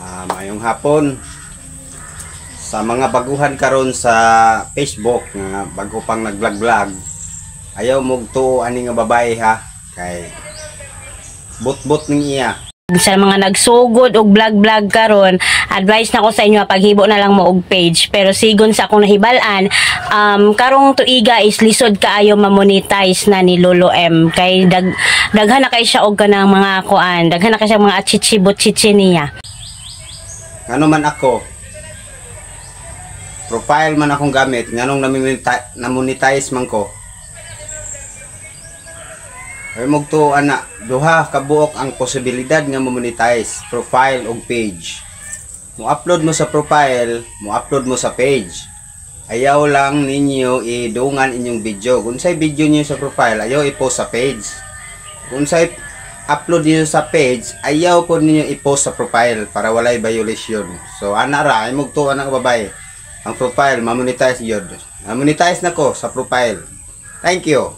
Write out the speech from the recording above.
Mayong hapon sa mga baguhan karon sa Facebook nga bago pang nag-vlog. Ayaw mugto ani nga babae ha kay bot-bot ning iya. Sa mga nagsugod og vlog karon, advice na ko sa inyo paghibo na lang mo og page. Pero sigon sa akong nahibal-an, karong tuiga is lisod kaayo ma-monetize na ni Lolo M. Kay daghan na kay siya og kanang mga kuan, daghan na kay siya mga achichibot-chichi niya. Ngano man ako, profile man akong gamit, nganong na-monetize man ko. Ay mugto ana, duha ka buok ang posibilidad nga mo-monetize, profile ug page. Mo-upload mo sa profile, mo-upload mo sa page. Ayaw lang ninyo idungan inyong video. Kung say video niyo sa profile, ayaw i-post sa page. Kung say upload niyo sa page, ayaw po ninyo i-post sa profile para walay violation. So ana ra, ay mugto ana ka babae. Ang profile ma-monetize yun. Ma-monetize na ko sa profile. Thank you.